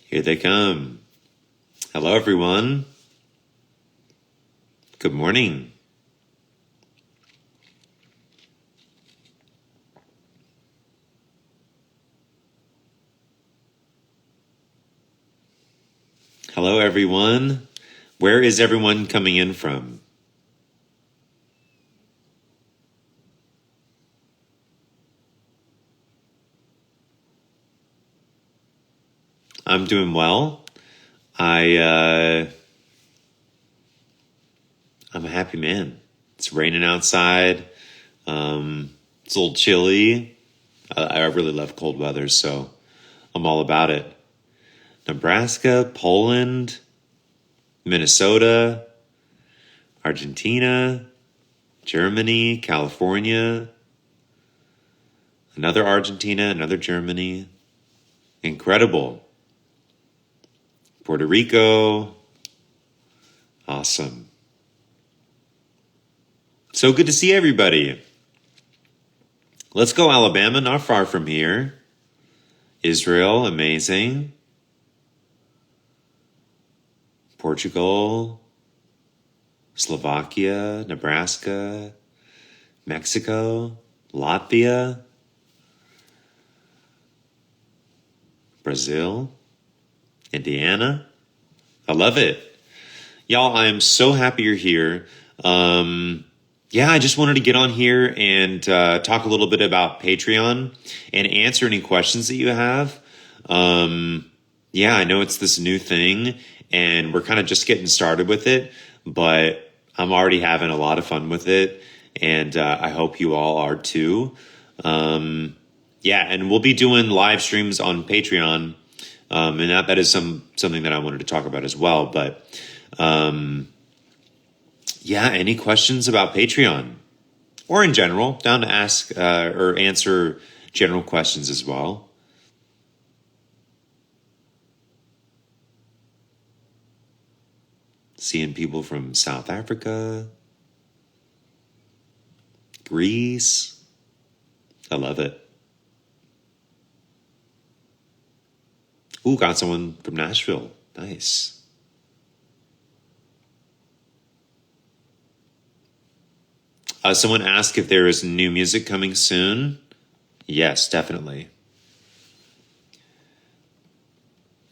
Here they come. Hello, everyone. Good morning. Hello, everyone. Where is everyone coming in from? I'm doing well. I'm a happy man. It's raining outside. It's a little chilly. I really love cold weather, so I'm all about it. Nebraska, Poland, Minnesota, Argentina, Germany, California, another Argentina, another Germany. Incredible. Puerto Rico. Awesome. So good to see everybody. Let's go Alabama, not far from here. Israel, amazing. Portugal, Slovakia, Nebraska, Mexico, Latvia, Brazil, Indiana. I love it. Y'all, I am so happy you're here. I just wanted to get on here and talk a little bit about Patreon and answer any questions that you have. I know it's this new thing and we're kind of just getting started with it, but I'm already having a lot of fun with it, and I hope you all are too. And we'll be doing live streams on Patreon, and that is something that I wanted to talk about as well. But any questions about Patreon or in general, down to ask or answer general questions as well. Seeing people from South Africa, Greece. I love it. Ooh, got someone from Nashville. Nice. Someone asked if there is new music coming soon. Yes, definitely.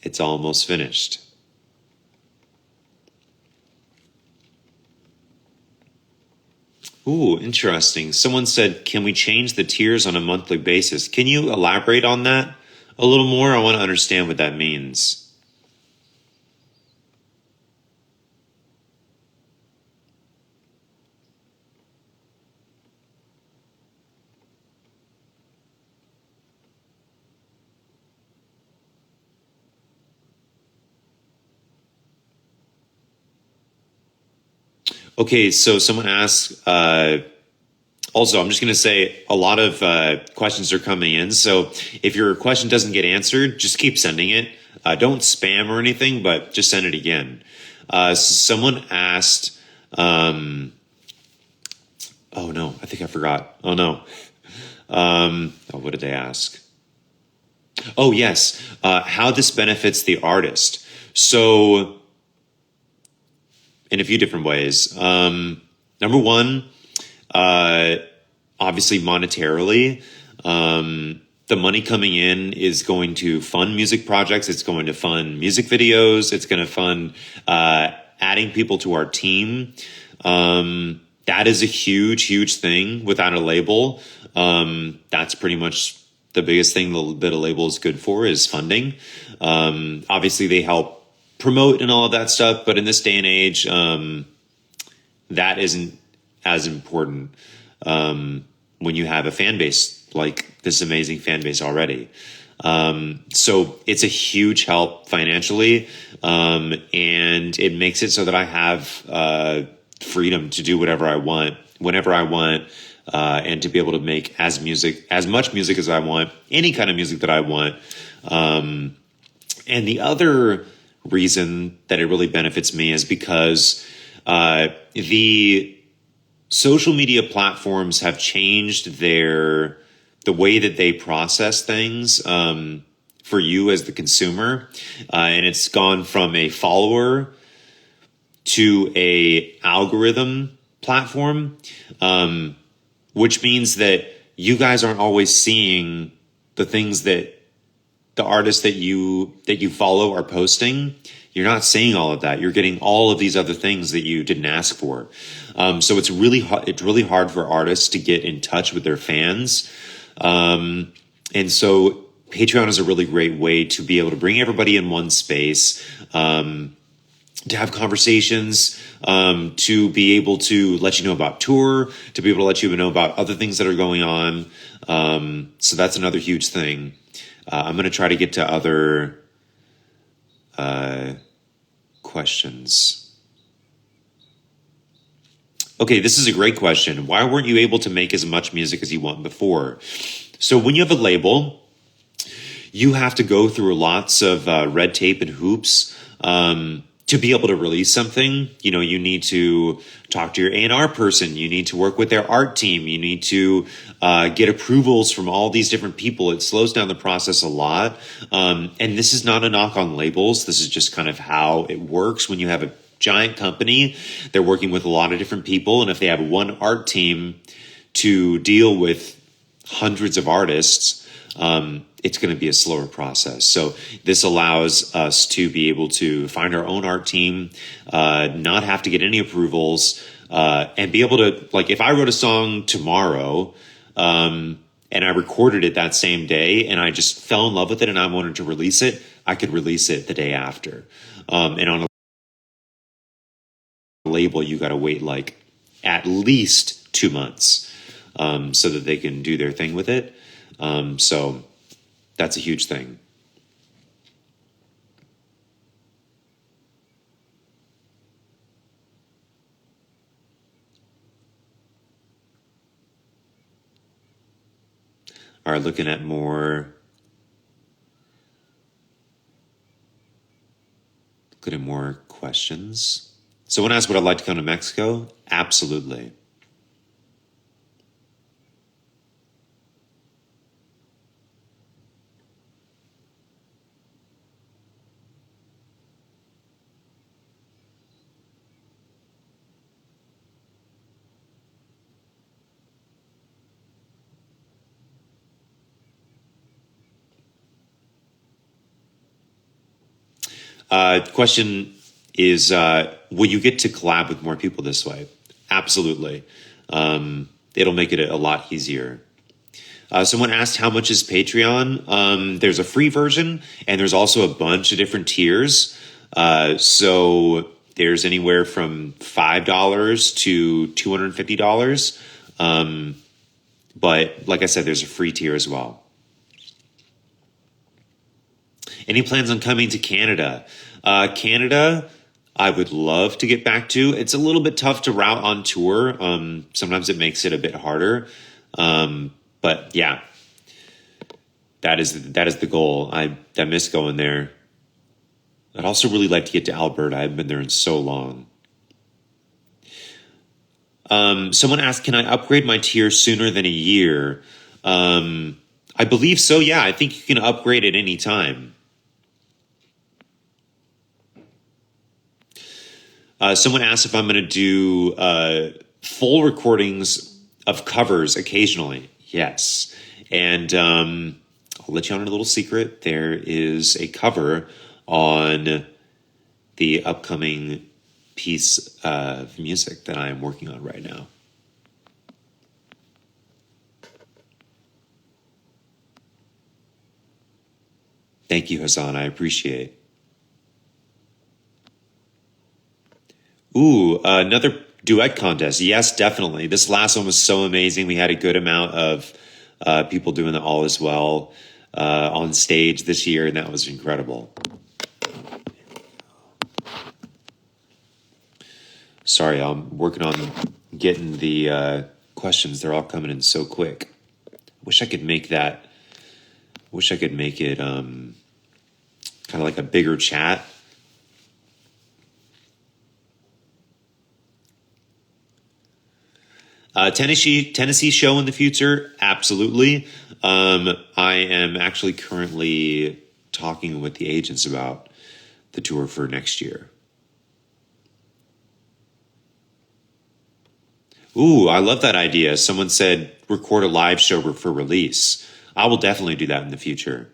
It's almost finished. Ooh, interesting. Someone said, can we change the tiers on a monthly basis? Can you elaborate on that a little more? I want to understand what that means. Okay, so someone asked, also, I'm just going to say a lot of questions are coming in. So if your question doesn't get answered, just keep sending it. Don't spam or anything, but just send it again. Someone asked, oh no, I think I forgot. Oh no. What did they ask? Oh yes, how this benefits the artist. So in a few different ways. Number one, obviously monetarily, the money coming in is going to fund music projects. It's going to fund music videos. It's going to fund adding people to our team. That is a huge, huge thing. Without a label, that's pretty much the biggest thing that a label is good for is funding. Obviously, they help promote and all of that stuff, but in this day and age, that isn't as important when you have a fan base like this amazing fan base already. So it's a huge help financially, and it makes it so that I have freedom to do whatever I want, whenever I want, and to be able to make as much music as I want, any kind of music that I want. And the other reason that it really benefits me is because the social media platforms have changed the way that they process things. for you as the consumer, and it's gone from a follower to a algorithm platform, which means that you guys aren't always seeing the things that the artists that you follow are posting. You're not seeing all of that. You're getting all of these other things that you didn't ask for. So it's really hard for artists to get in touch with their fans. And so Patreon is a really great way to be able to bring everybody in one space, to have conversations, to be able to let you know about tour, to be able to let you know about other things that are going on. So that's another huge thing. I'm going to try to get to other questions. Okay, this is a great question. Why weren't you able to make as much music as you want before? So when you have a label, you have to go through lots of red tape and hoops to be able to release something. You know, you need to talk to your A&R person. You need to work with their art team. You need to get approvals from all these different people. It slows down the process a lot. And this is not a knock on labels. This is just kind of how it works when you have a giant company. They're working with a lot of different people. And if they have one art team to deal with hundreds of artists, it's going to be a slower process. So this allows us to be able to find our own art team, not have to get any approvals, and be able to, like, if I wrote a song tomorrow, and I recorded it that same day and I just fell in love with it and I wanted to release it, I could release it the day after. And on a label, you got to wait like at least 2 months, so that they can do their thing with it. So that's a huge thing. All right, looking at more questions. Someone asked, would I like to come to Mexico? Absolutely. Question is, will you get to collab with more people this way? Absolutely. It'll make it a lot easier. Someone asked, how much is Patreon? There's a free version, and there's also a bunch of different tiers. So there's anywhere from $5 to $250. But like I said, there's a free tier as well. Any plans on coming to Canada? Canada, I would love to get back to. It's a little bit tough to route on tour. Sometimes it makes it a bit harder. But yeah, that is the goal. I miss going there. I'd also really like to get to Alberta. I haven't been there in so long. Someone asked, can I upgrade my tier sooner than a year? I believe so. Yeah, I think you can upgrade at any time. Someone asked if I'm going to do full recordings of covers occasionally. Yes. And I'll let you on a little secret. There is a cover on the upcoming piece of music that I am working on right now. Thank you, Hassan. I appreciate. Ooh, another duet contest. Yes, definitely. This last one was so amazing. We had a good amount of people doing the All Is Well on stage this year, and that was incredible. Sorry, I'm working on getting the questions. They're all coming in so quick. Wish I could make it kind of like a bigger chat. Tennessee show in the future? Absolutely. I am actually currently talking with the agents about the tour for next year. Ooh, I love that idea. Someone said record a live show for release. I will definitely do that in the future.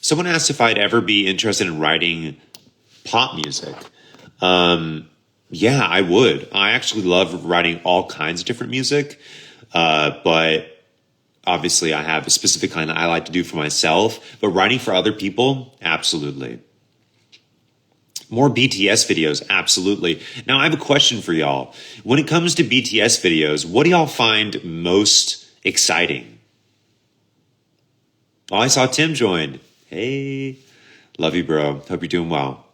Someone asked if I'd ever be interested in writing pop music. Yeah, I would. I actually love writing all kinds of different music, but obviously I have a specific kind that I like to do for myself. But writing for other people, absolutely. More BTS videos, absolutely. Now, I have a question for y'all. When it comes to BTS videos, what do y'all find most exciting? Oh, I saw Tim join. Hey, love you, bro. Hope you're doing well.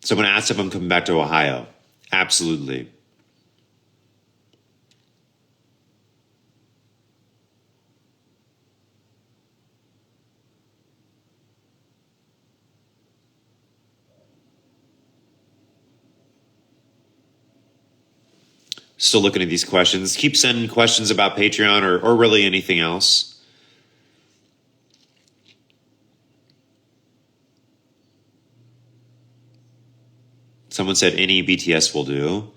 Someone asked if I'm coming back to Ohio. Absolutely. Still looking at these questions. Keep sending questions about Patreon or really anything else. Someone said any BTS will do.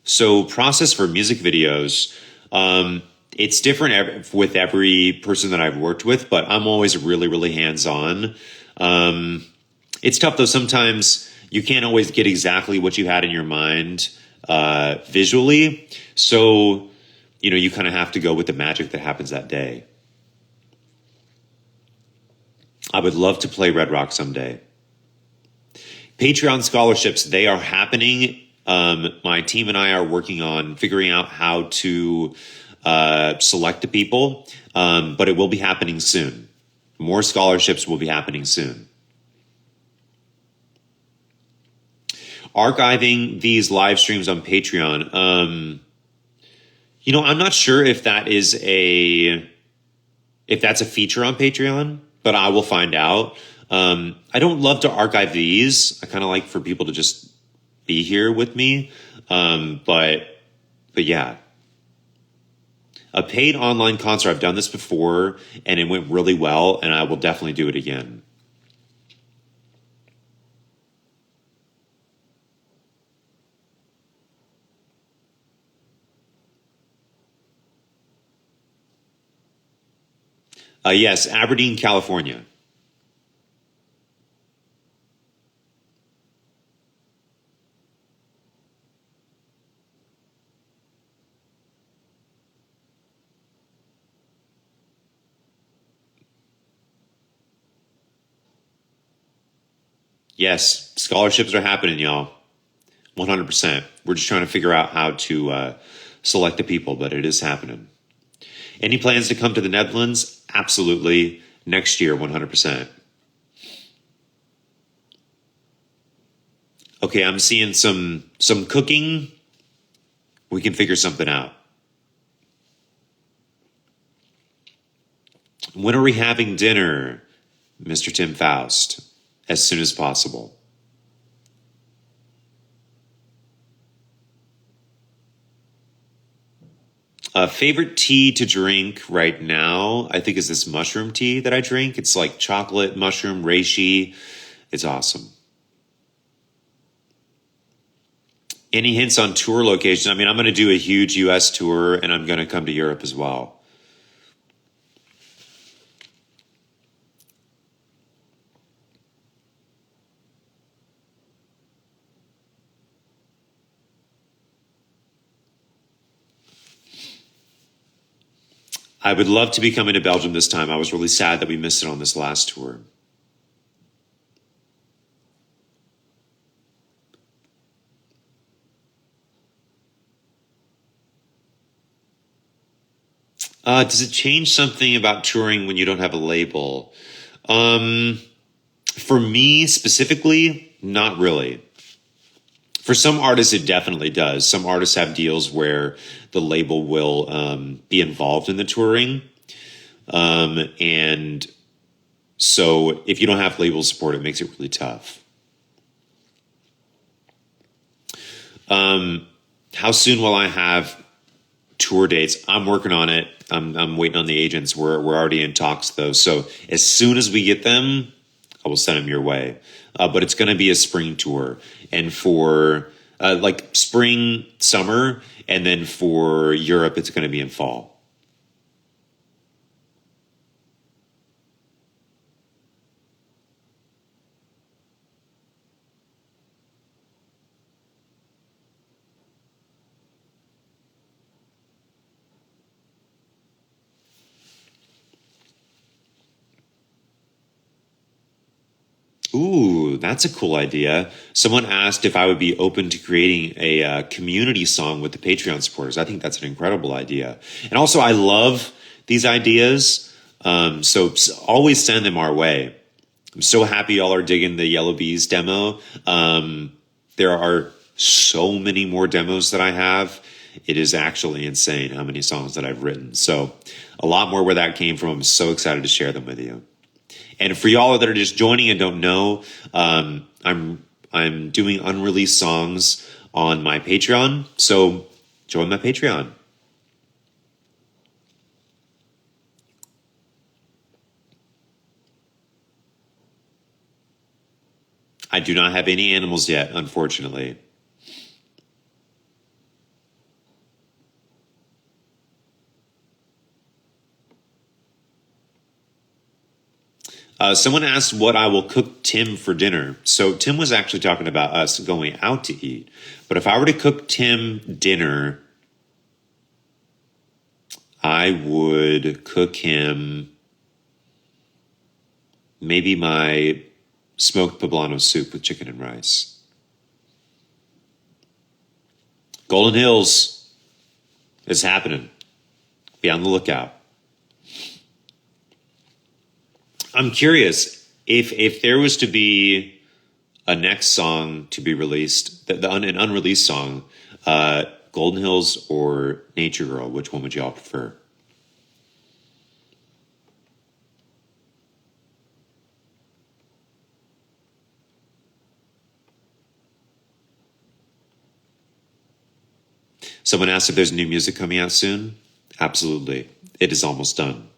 So process for music videos, it's different with every person that I've worked with, but I'm always really, really hands-on. It's tough though. Sometimes you can't always get exactly what you had in your mind visually. So, you kind of have to go with the magic that happens that day. I would love to play Red Rock someday. Patreon scholarships, they are happening. My team and I are working on figuring out how to select the people, but it will be happening soon. More scholarships will be happening soon. Archiving these live streams on Patreon. I'm not sure if that's a feature on Patreon, but I will find out. I don't love to archive these. I kind of like for people to just be here with me. But yeah, a paid online concert. I've done this before and it went really well, and I will definitely do it again. Yes, Aberdeen, California. Yes, scholarships are happening, y'all. 100%. We're just trying to figure out how to select the people, but it is happening. Any plans to come to the Netherlands? Absolutely. Next year, 100%. Okay, I'm seeing some cooking. We can figure something out. When are we having dinner, Mr. Tim Faust? As soon as possible. Favorite tea to drink right now, I think, is this mushroom tea that I drink. It's like chocolate, mushroom, reishi. It's awesome. Any hints on tour location? I mean, I'm going to do a huge US tour, and I'm going to come to Europe as well. I would love to be coming to Belgium this time. I was really sad that we missed it on this last tour. Does it change something about touring when you don't have a label? For me specifically, not really. For some artists, it definitely does. Some artists have deals where the label will be involved in the touring. And so if you don't have label support, it makes it really tough. How soon will I have tour dates? I'm working on it. I'm waiting on the agents. We're already in talks though. So as soon as we get them, I will send them your way. But it's going to be a spring tour, and for like spring, summer, and then for Europe, it's going to be in fall. Ooh, that's a cool idea. Someone asked if I would be open to creating a community song with the Patreon supporters. I think that's an incredible idea. And also, I love these ideas. Always send them our way. I'm so happy y'all are digging the Yellow Bees demo. There are so many more demos that I have. It is actually insane how many songs that I've written. So a lot more where that came from. I'm so excited to share them with you. And for y'all that are just joining and don't know, I'm doing unreleased songs on my Patreon. So join my Patreon. I do not have any animals yet, unfortunately. Someone asked what I will cook Tim for dinner. So Tim was actually talking about us going out to eat. But if I were to cook Tim dinner, I would cook him maybe my smoked poblano soup with chicken and rice. Golden Hills is happening. Be on the lookout. I'm curious if there was to be a next song to be released, an unreleased song, Golden Hills or Nature Girl, which one would y'all prefer? Someone asked if there's new music coming out soon. Absolutely. It is almost done.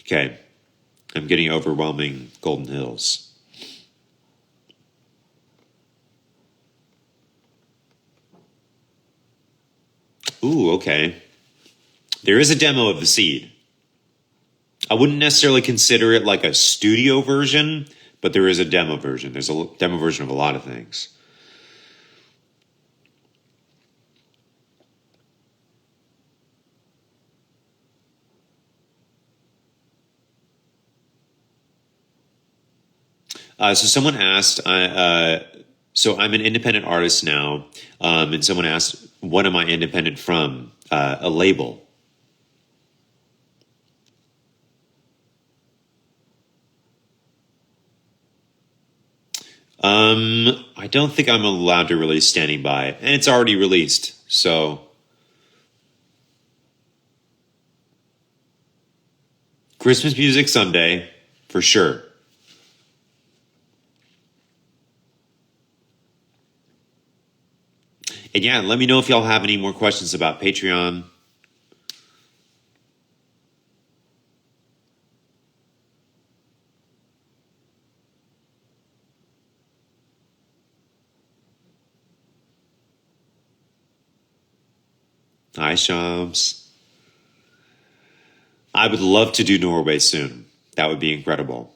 Okay. I'm getting overwhelming Golden Hills. Ooh, okay. There is a demo of The Seed. I wouldn't necessarily consider it like a studio version, but there is a demo version. There's a demo version of a lot of things. So someone asked, so I'm an independent artist now, and someone asked, what am I independent from? A label. I don't think I'm allowed to release Standing By, and it's already released, so. Christmas music someday, for sure. And yeah, let me know if y'all have any more questions about Patreon. Hi, Shams. I would love to do Norway soon. That would be incredible.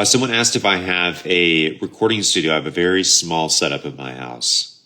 Someone asked if I have a recording studio. I have a very small setup in my house.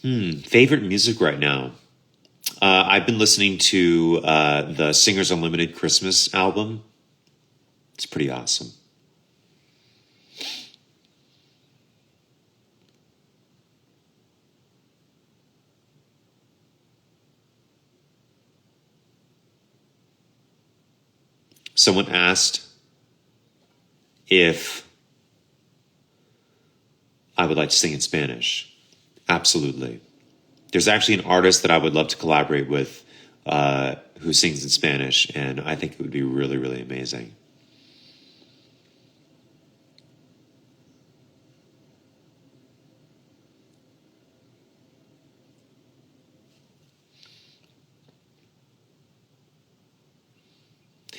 Favorite music right now? I've been listening to the Singers Unlimited Christmas album. It's pretty awesome. Someone asked if I would like to sing in Spanish. Absolutely. There's actually an artist that I would love to collaborate with who sings in Spanish, and I think it would be really, really amazing.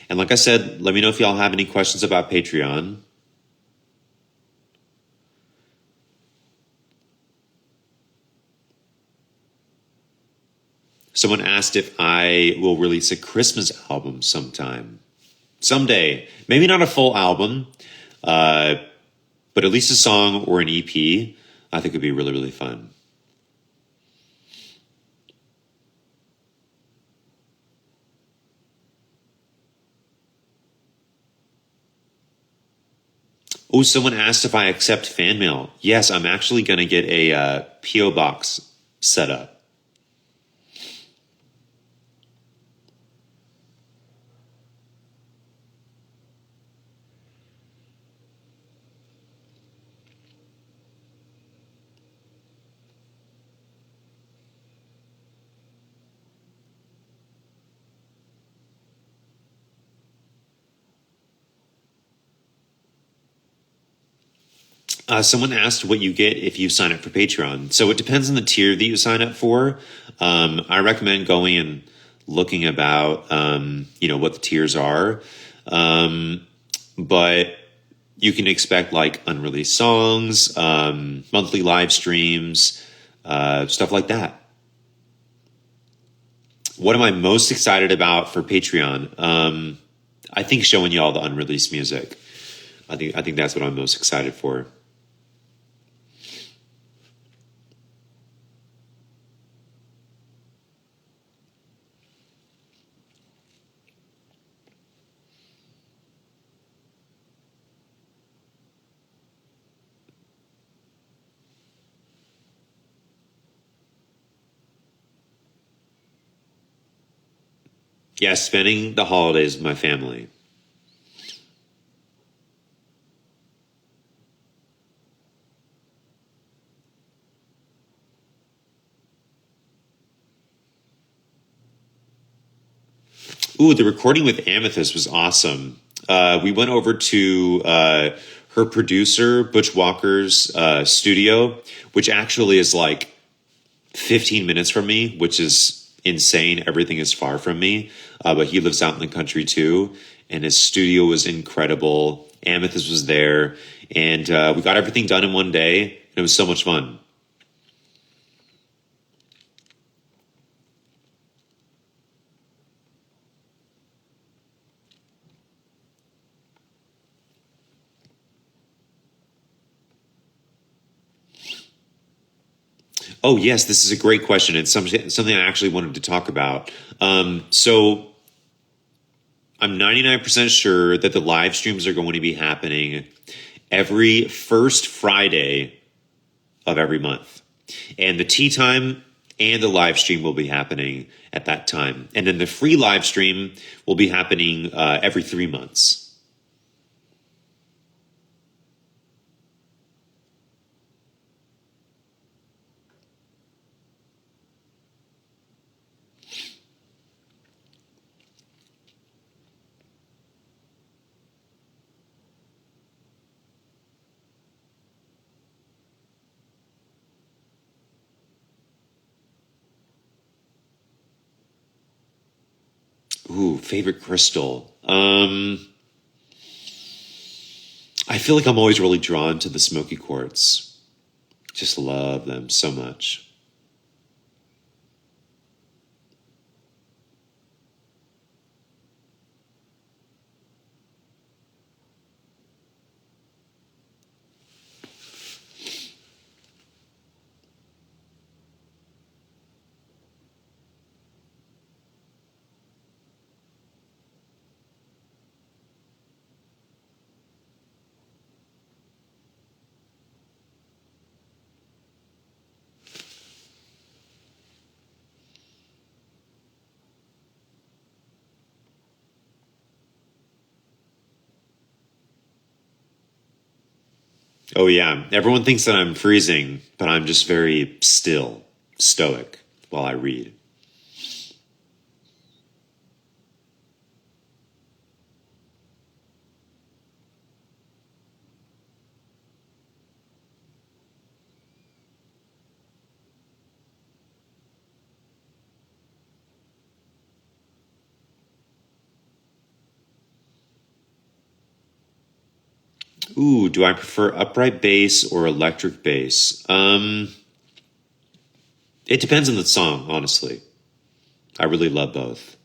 And like I said, let me know if y'all have any questions about Patreon. Someone asked if I will release a Christmas album sometime. Someday. Maybe not a full album, uh, but at least a song or an EP. I think would be really, really fun. Oh, someone asked if I accept fan mail. Yes, I'm actually going to get a P.O. box set up. Someone asked what you get if you sign up for Patreon. So it depends on the tier that you sign up for. I recommend going and looking about, what the tiers are. But you can expect like unreleased songs, monthly live streams, stuff like that. What am I most excited about for Patreon? I think showing y'all the unreleased music. I think that's what I'm most excited for. Yeah, spending the holidays with my family. Ooh, the recording with Amethyst was awesome. We went over to her producer, Butch Walker's studio, which actually is like 15 minutes from me, which is insane. Everything is far from me, but he lives out in the country too, and his studio was incredible. Amethyst was there, and we got everything done in one day, and it was so much fun. Oh, yes, this is a great question. It's something I actually wanted to talk about. So I'm 99% sure that the live streams are going to be happening every first Friday of every month. And the tea time and the live stream will be happening at that time. And then the free live stream will be happening every 3 months. Ooh, favorite crystal. I feel like I'm always really drawn to the smoky quartz. Just love them so much. Oh, yeah. Everyone thinks that I'm freezing, but I'm just very still, stoic while I read. Ooh, do I prefer upright bass or electric bass? It depends on the song, honestly. I really love both.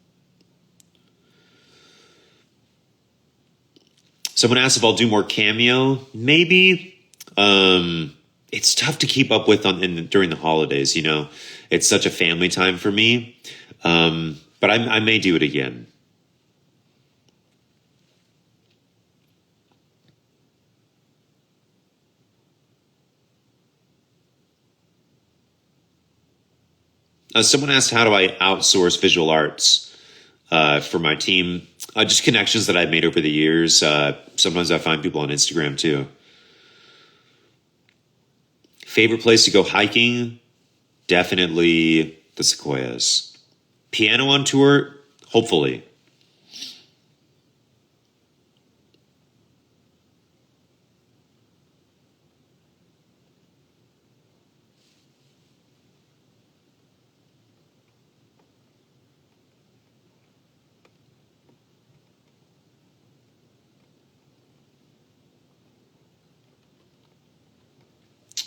Someone asked if I'll do more cameo. Maybe. It's tough to keep up with during the holidays. It's such a family time for me. But I may do it again. Someone asked, how do I outsource visual arts for my team? Just connections that I've made over the years. Sometimes I find people on Instagram too. Favorite place to go hiking? Definitely the Sequoias. Piano on tour? Hopefully.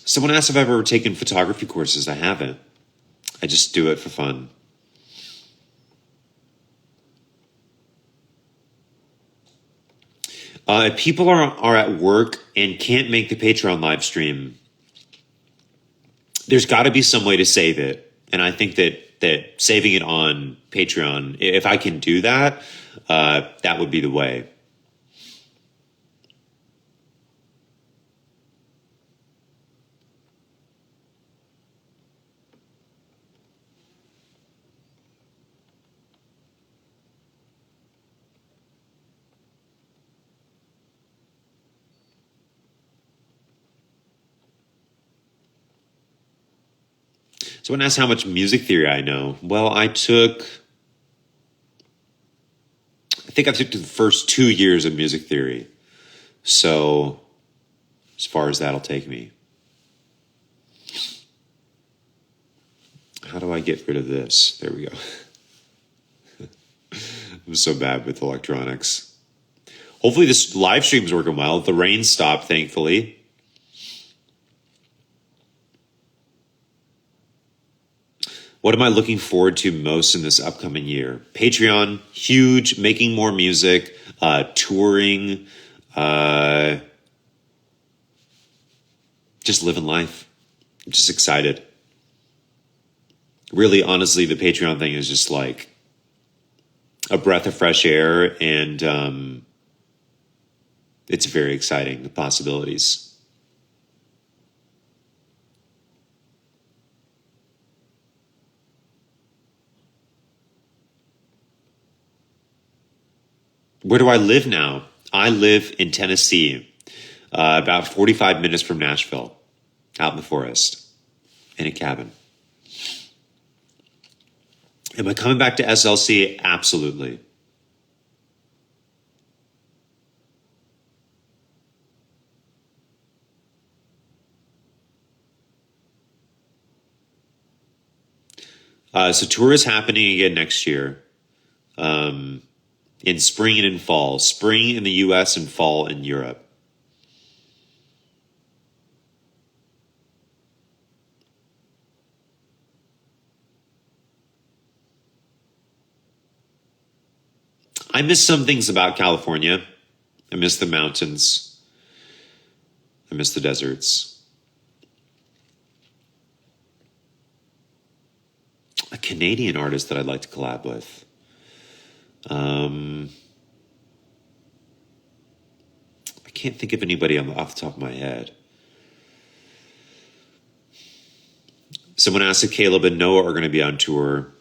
Someone asked if I've ever taken photography courses. I haven't. I just do it for fun. If people are at work and can't make the Patreon live stream, there's got to be some way to save it. And I think that saving it on Patreon, if I can do that, that would be the way. Someone asked how much music theory I know. Well, I think I took the first 2 years of music theory. So, as far as that'll take me. How do I get rid of this? There we go. I'm so bad with electronics. Hopefully this live stream's working well. The rain stopped, thankfully. What am I looking forward to most in this upcoming year? Patreon, huge, making more music, touring, just living life. I'm just excited. Really, honestly, the Patreon thing is just like a breath of fresh air, and it's very exciting, the possibilities. Where do I live now? I live in Tennessee, about 45 minutes from Nashville, out in the forest, in a cabin. Am I coming back to SLC? Absolutely. So tour is happening again next year, in spring and in fall. Spring in the U.S. and fall in Europe. I miss some things about California. I miss the mountains. I miss the deserts. A Canadian artist that I'd like to collab with. I can't think of anybody off the top of my head. Someone asked if Caleb and Noah are going to be on tour.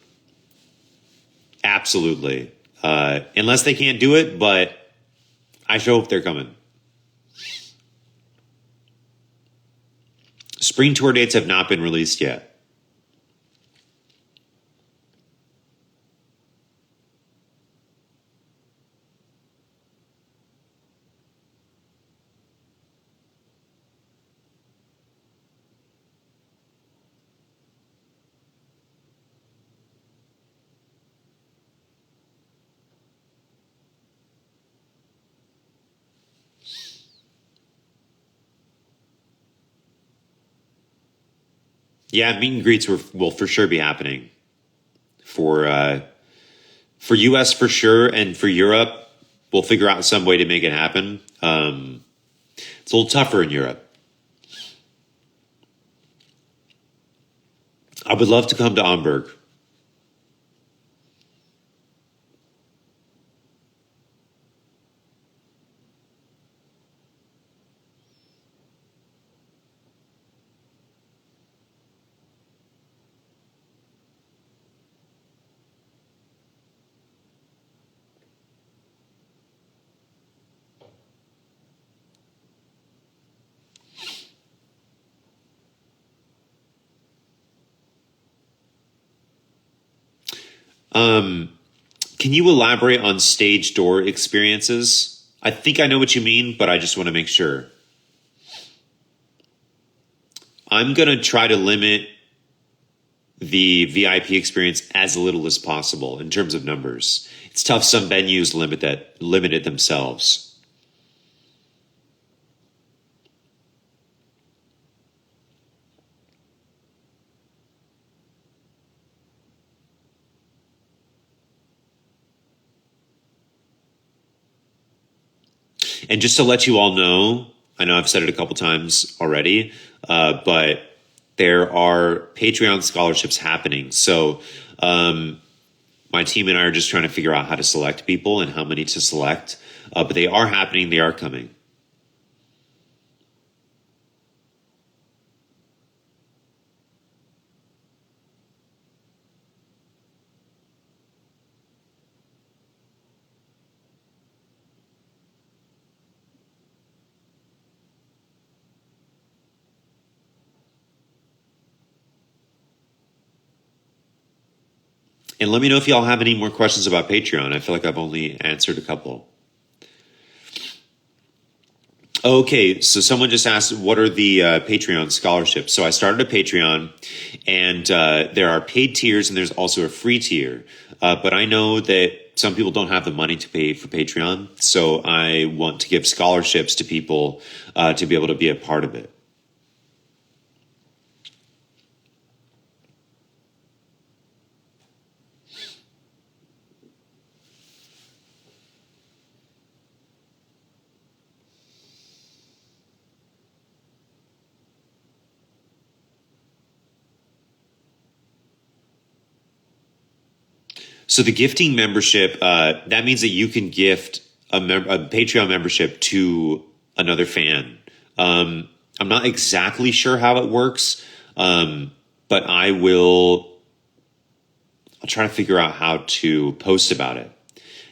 Absolutely. Unless they can't do it, but I sure hope they're coming. Spring tour dates have not been released yet. Yeah, meet and greets will for sure be happening for US for sure, and for Europe, we'll figure out some way to make it happen. It's a little tougher in Europe. I would love to come to Hamburg. Can you elaborate on stage door experiences? I think I know what you mean, but I just want to make sure. I'm going to try to limit the VIP experience as little as possible in terms of numbers. It's tough. Some venues limit it themselves. And just to let you all know, I know I've said it a couple times already, but there are Patreon scholarships happening. So my team and I are just trying to figure out how to select people and how many to select. But they are happening. They are coming. And let me know if y'all have any more questions about Patreon. I feel like I've only answered a couple. Okay, so someone just asked, what are the Patreon scholarships? So I started a Patreon, and there are paid tiers, and there's also a free tier. But I know that some people don't have the money to pay for Patreon, so I want to give scholarships to people to be able to be a part of it. So the gifting membership, that means that you can gift a Patreon membership to another fan. I'm not exactly sure how it works, but I'll try to figure out how to post about it.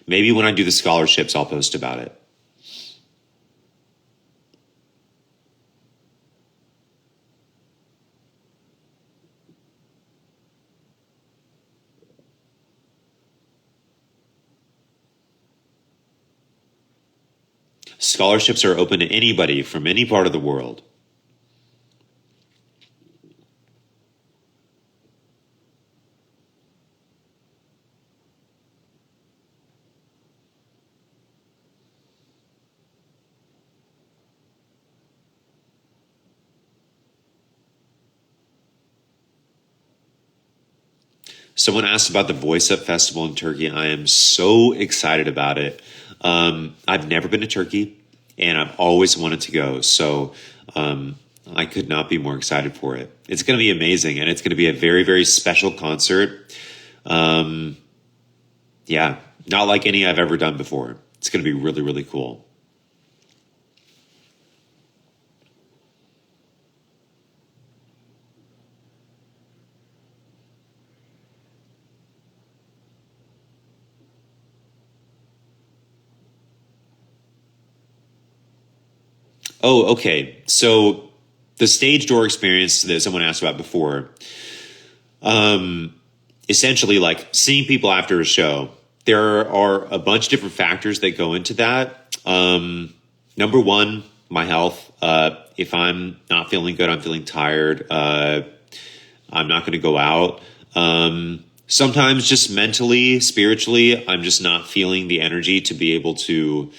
Maybe when I do the scholarships, I'll post about it. Scholarships are open to anybody from any part of the world. Someone asked about the Voice Up Festival in Turkey. I am so excited about it. I've never been to Turkey, and I've always wanted to go. So I could not be more excited for it. It's going to be amazing, and it's going to be a very, very special concert. Yeah, not like any I've ever done before. It's going to be really, really cool. Oh, okay. So the stage door experience that someone asked about before, essentially like seeing people after a show, there are a bunch of different factors that go into that. Number one, my health. If I'm not feeling good, I'm feeling tired, I'm not going to go out. Sometimes just mentally, spiritually, I'm just not feeling the energy to be able to,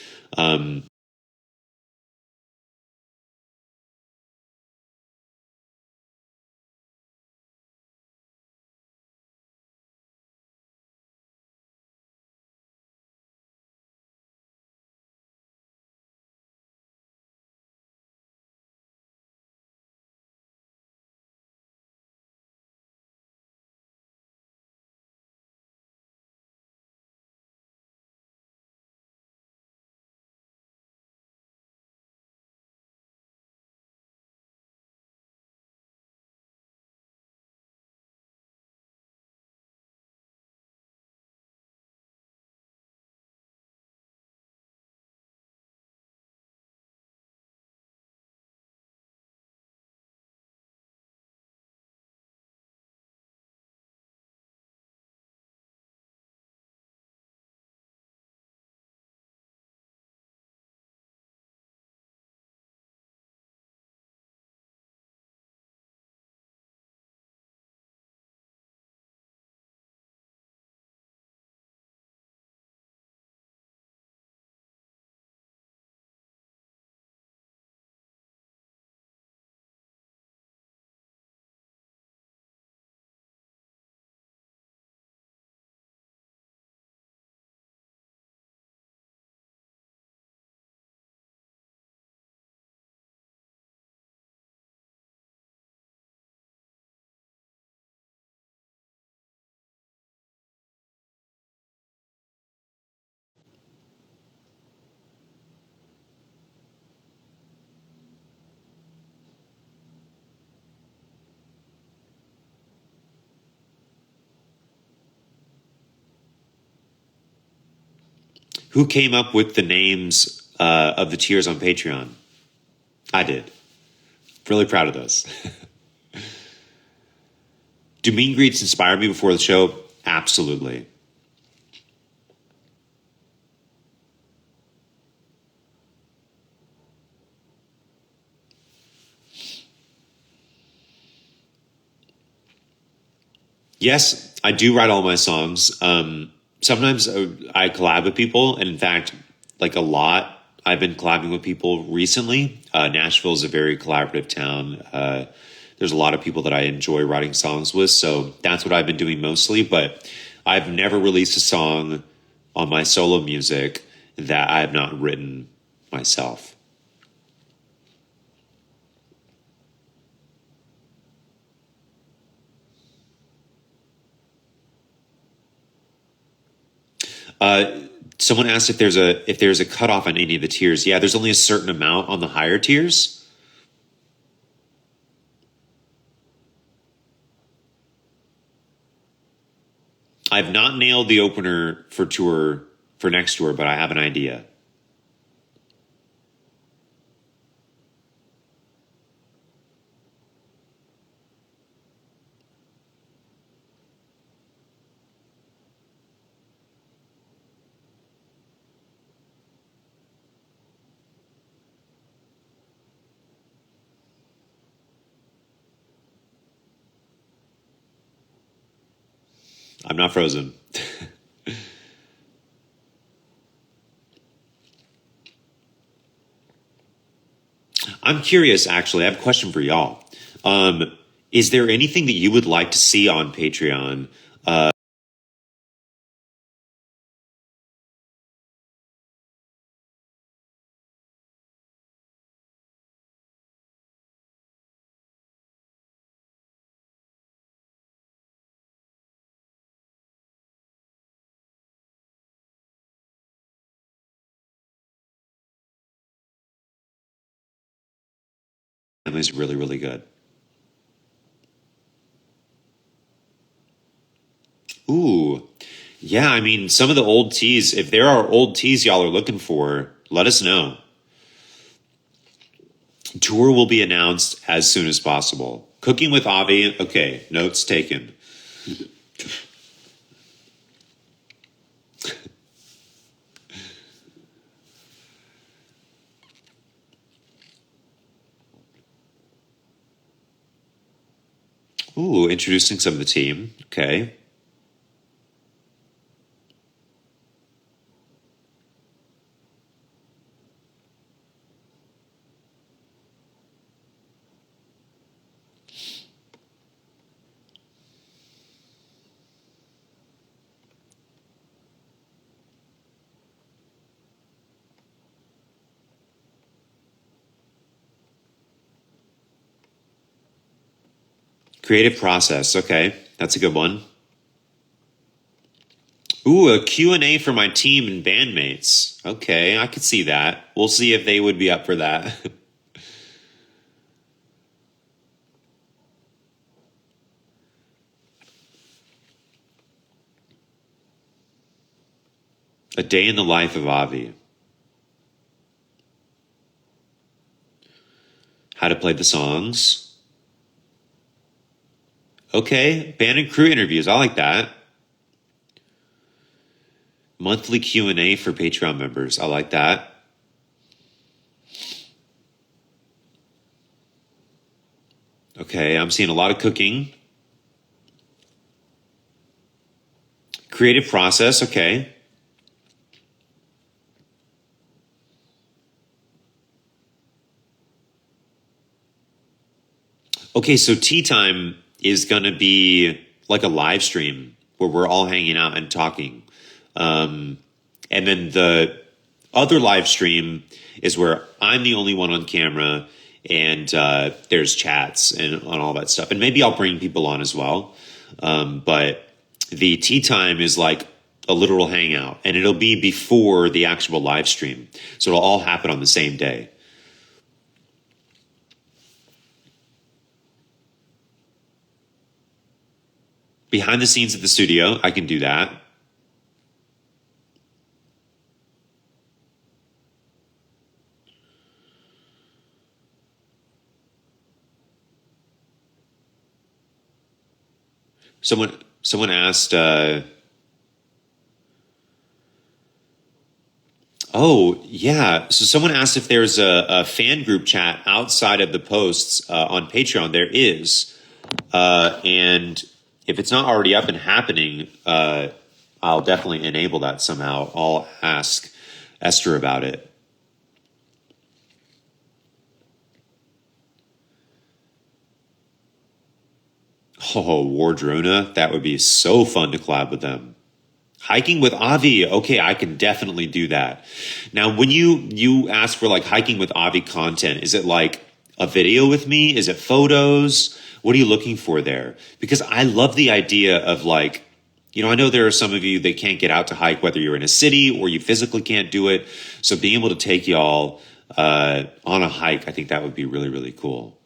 who came up with the names of the tiers on Patreon? I did. Really proud of those. Do meet and greets inspire me before the show? Absolutely. Yes, I do write all my songs. Sometimes I collab with people, and in fact, like a lot, I've been collabing with people recently. Nashville is a very collaborative town. There's a lot of people that I enjoy writing songs with, so that's what I've been doing mostly. But I've never released a song on my solo music that I have not written myself. Someone asked if there's a cutoff on any of the tiers. Yeah, there's only a certain amount on the higher tiers. I've not nailed the opener for next tour, but I have an idea. I'm not frozen. I'm curious, actually. I have a question for y'all. Is there anything that you would like to see on Patreon? Family's really, really good. Ooh, yeah. I mean, some of the old teas. If there are old teas y'all are looking for, let us know. Tour will be announced as soon as possible. Cooking with Avi. Okay, notes taken. Ooh, introducing some of the team. Okay. Creative process. Okay, that's a good one. Ooh, a Q&A for my team and bandmates. Okay, I could see that. We'll see if they would be up for that. A day in the life of Avi. How to play the songs. Okay, band and crew interviews. I like that. Monthly Q&A for Patreon members. I like that. Okay, I'm seeing a lot of cooking. Creative process. Okay. Okay, so tea time is going to be like a live stream where we're all hanging out and talking. And then the other live stream is where I'm the only one on camera and there's chats and on all that stuff. And maybe I'll bring people on as well. But the tea time is like a literal hangout and it'll be before the actual live stream. So it'll all happen on the same day. Behind the scenes at the studio, I can do that. Someone asked, oh yeah, so someone asked if there's a fan group chat outside of the posts on Patreon. There is, and if it's not already up and happening, I'll definitely enable that somehow. I'll ask Esther about it. Oh, Wardrona, that would be so fun to collab with them. Hiking with Avi. Okay, I can definitely do that. Now, when you ask for like hiking with Avi content, is it like a video with me? Is it photos? What are you looking for there? Because I love the idea of like, I know there are some of you that can't get out to hike, whether you're in a city or you physically can't do it. So being able to take y'all on a hike, I think that would be really, really cool.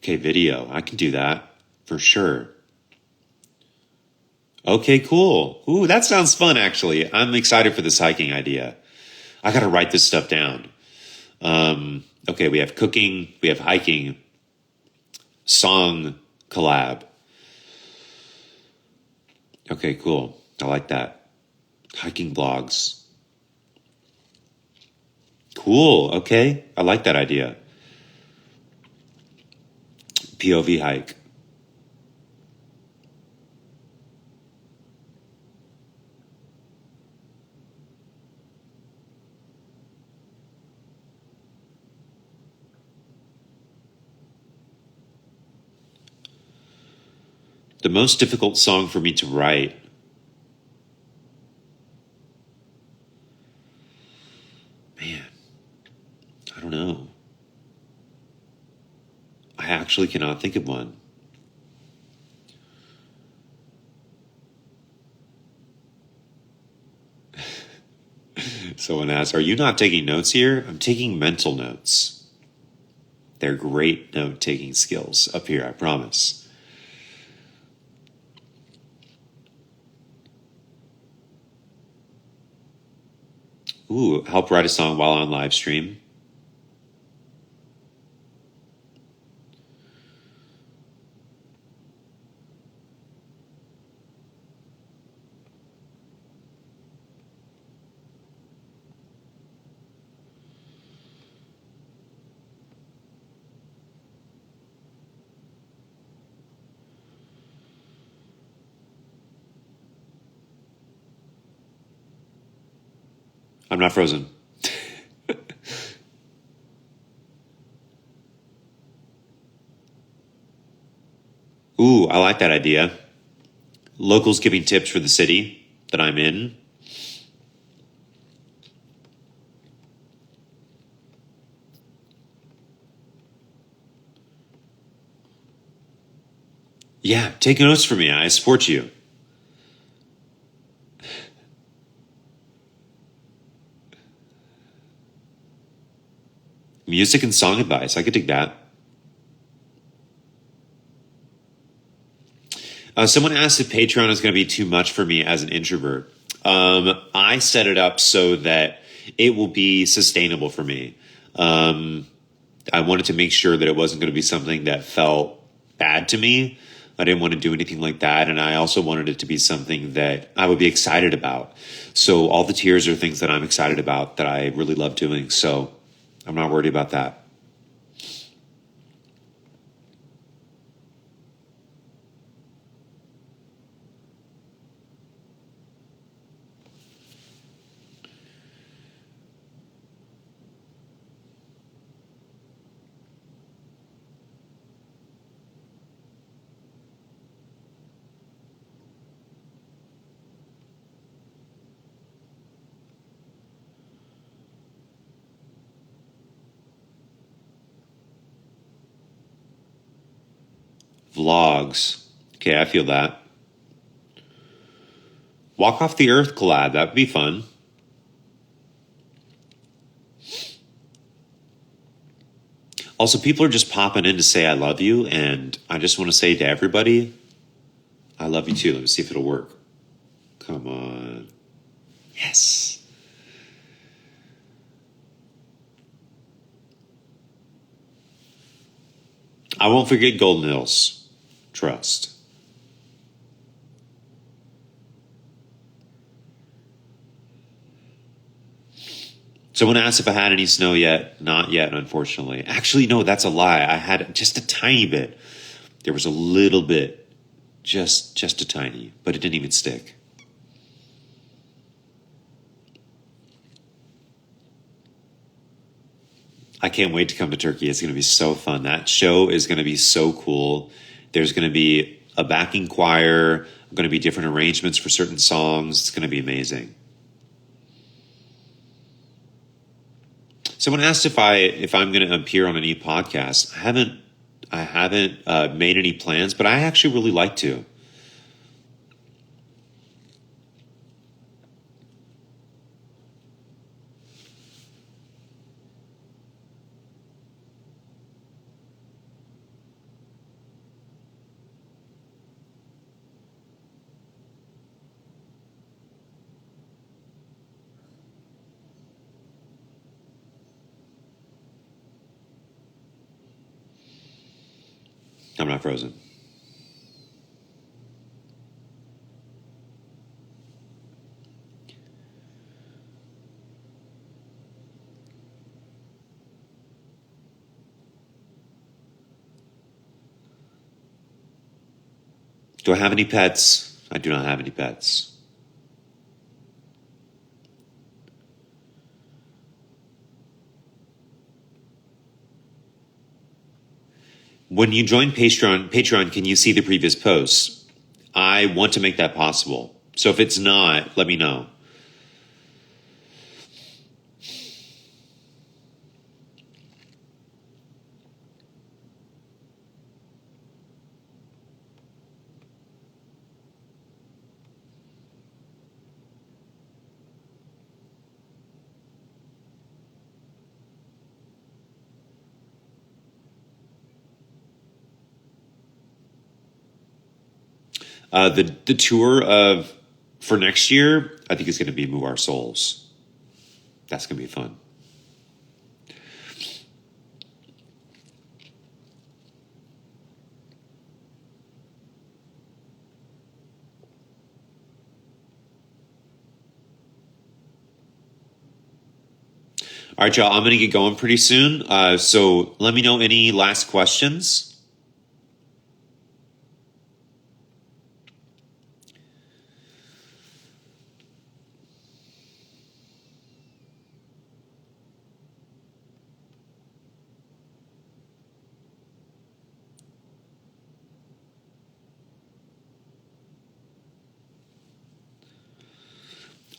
Okay, video. I can do that for sure. Okay, cool. Ooh, that sounds fun, actually. I'm excited for this hiking idea. I got to write this stuff down. Okay, we have cooking, we have hiking, song collab. Okay, cool. I like that. Hiking blogs. Cool. Okay, I like that idea. POV hike. The most difficult song for me to write. Man, I don't know. I actually cannot think of one. Someone asked, are you not taking notes here? I'm taking mental notes. They're great note-taking skills up here, I promise. Ooh, help write a song while on live stream. I'm not frozen. Ooh, I like that idea. Locals giving tips for the city that I'm in. Yeah, take notes for me. I support you. Music and song advice. I could dig that. Someone asked if Patreon is going to be too much for me as an introvert. I set it up so that it will be sustainable for me. I wanted to make sure that it wasn't going to be something that felt bad to me. I didn't want to do anything like that. And I also wanted it to be something that I would be excited about. So all the tiers are things that I'm excited about that I really love doing. So I'm not worried about that. Vlogs. Okay, I feel that. Walk Off the Earth collab. That would be fun. Also, people are just popping in to say I love you, and I just want to say to everybody, I love you too. Let me see if it'll work. Come on. Yes. I won't forget Golden Hills. Trust. Someone asked if I had any snow yet. Not yet, unfortunately. Actually, no, that's a lie. I had just a tiny bit. There was a little bit. Just a tiny. But it didn't even stick. I can't wait to come to Turkey. It's going to be so fun. That show is going to be so cool. There's going to be a backing choir, going to be different arrangements for certain songs. It's going to be amazing. Someone asked if I'm going to appear on any podcast. I haven't made any plans, but I actually really like to. I'm not frozen. Do I have any pets? I do not have any pets. When you join Patreon, can you see the previous posts? I want to make that possible. So if it's not, let me know. The tour of for next year, I think is going to be Move Our Souls. That's going to be fun. All right, y'all, I'm going to get going pretty soon. So let me know any last questions.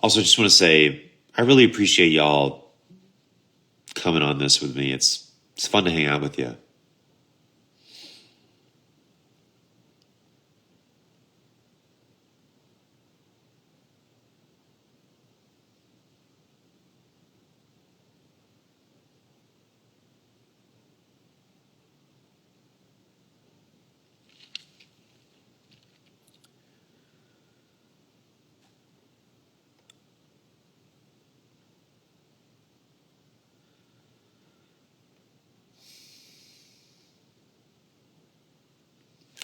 Also, just want to say, I really appreciate y'all coming on this with me. It's fun to hang out with you.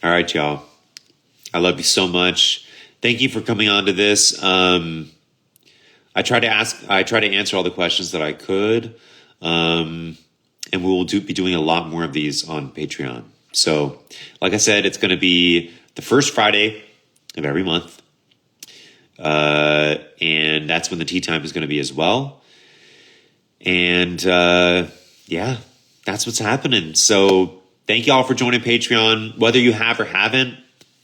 All right, y'all. I love you so much. Thank you for coming on to this. I try to answer all the questions that I could. And we will be doing a lot more of these on Patreon. So, like I said, it's going to be the first Friday of every month. And that's when the tea time is going to be as well. And yeah, that's what's happening. So thank you all for joining Patreon. Whether you have or haven't,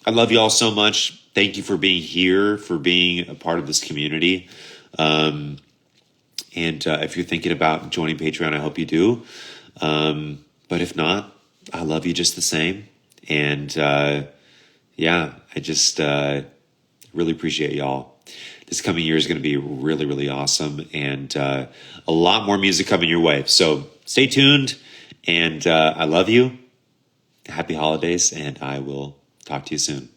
I love you all so much. Thank you for being here, for being a part of this community. And if you're thinking about joining Patreon, I hope you do. But if not, I love you just the same. And yeah, I just really appreciate y'all. This coming year is going to be really, really awesome, and a lot more music coming your way. So stay tuned, and I love you. Happy holidays, and I will talk to you soon.